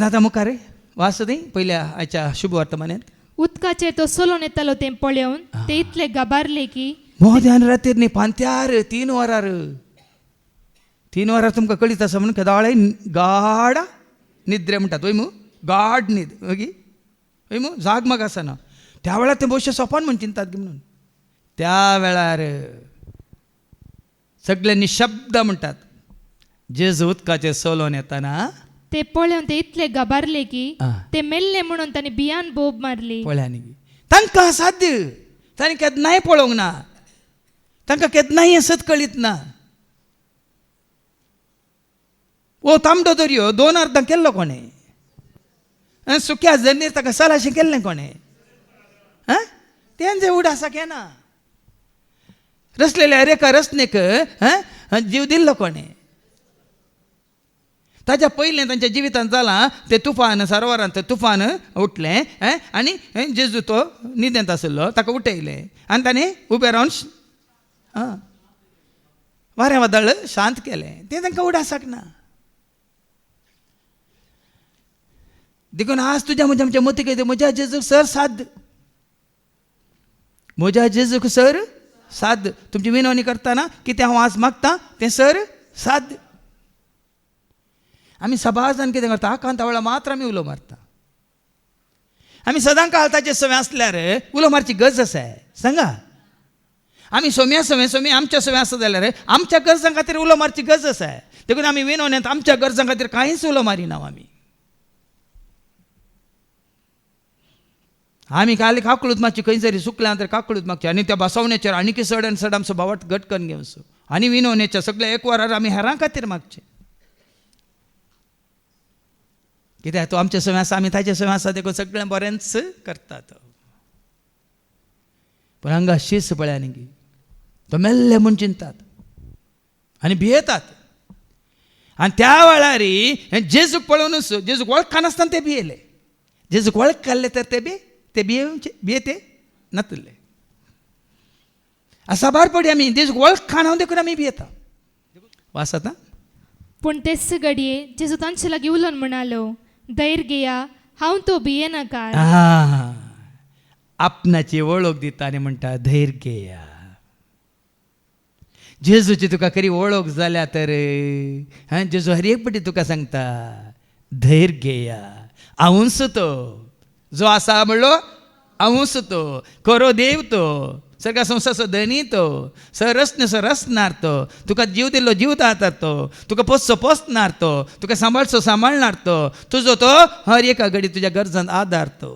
कितें जाता मुखार वास न्ही पयल्या आयच्या शुभ वर्तमानांत उदकाचेर तो सोलोन येतालो तें पळोवन ते इतले गबारले की मोद्यान रातीर न्ही पांत्यार 3 वरार 3 वरार तुमकां कळीत आसा म्हणून केदाळे गाढ निद्रे म्हणटात वय मू गाढ न्हीद ओगी वय मू जाग माग आसना त्या वेळार ते बोशे सोपान म्हण चिंतात गे म्हणून त्या वेळार सगळे निशब्द म्हणटात जेजू उदकाचेर सोलोन येताना ते पळोवन ते इतले गबारले की आं. ते मेल्ले म्हणून तांणी भियान बोब मारली. पळयांनी तांकां साध्य तांणी केन्नाय पळोवंक ना तांकां केन्नाय सत कळीत ना ओ तांबडो दर्यो 2 अर्दां केल्लो कोणें सुक्या जमनीर ताका सलाशें केल्लें कोणें तें उडासा केना रचलेल्या रेखा रचनेक जीव दिल्लो कोणें ताच्या पयलें तांच्या जिवितांत जालां तें तुफान सरोवरांत तुफान उठलें आनी जेजू तो न्हिदेंत आशिल्लो ताका उठयलें आनी ताणें उबें रावन वारें वादळ शांत केलें तें तांकां उडासाक ना देखून आज तुज्या म्हज्या मतीक येता म्हज्या जेजूक सर साद म्हज्या जेजूक सर साद तुमची विनवणी करतना कितें हांव आज मागतां तें सर साद आमी सबाजान कितें करता आकांता वेळा मात्र आमी उलो मारता आमी सदां काळ ताचे सवय आसल्यार उलो मारची गरज आसा सांगा आमी सोम्या आमच्या सवय आसा जाल्यार आमच्या गरजां खातीर उलो मारची गरज आसा देखून आमी विनवण्यांत आमच्या गरजां खातीर कांयच उलो मारिना आमी काल काकळूत मातशी खंय जरी सुकल्या तर काकळूत मागची आनी त्या बसवण्याचेर आनी सड आनी सड आमचो बावट गटकन घेवचो आनी विनवण्याच्या सगळ्या एक वरार आमी हेरां खातीर मागचें कित्याक तो आमचे सवय आसा आमी ताचे सवय आसा देखून सगळें बरेंच करतात पूण हांगा शीस पळया न्ही तो मेल्ले म्हूण चिंतात आनी भियेतात आनी त्या वेळार जेजूक पळोवनूच जेजूक वळखनासतना ते भियेले जेजूक वळख काडले तर ते भियेते नातुरले साबार पडी आमी जेजूक वळखाना हांव देखून आमी भियेता वास आता पूण तेच घडये जेजू तांचे लागीं उलोवन म्हणालो धैर्य घेया हांव तो भियेनाका. आपणाची वळख दिता आनी म्हणटा धैर्य घेया जेजूची तुका खरी वळख जाल्या तर जेजू हर एक पटी तुका सांगता धैर्य घेया हांवूच तो जो आसा म्हणलो हांवूच तो खरो देव तो सगळ्या संवसाराचो धनी तो सरसो रचणार तो तुका जीव दिल्लो जीव दातात तो तुका पोसचो पोसणार तो तुका सांबाळचो सांबाळणार तो तुजो तो हर एका घडी तुज्या गरजांत आदार तो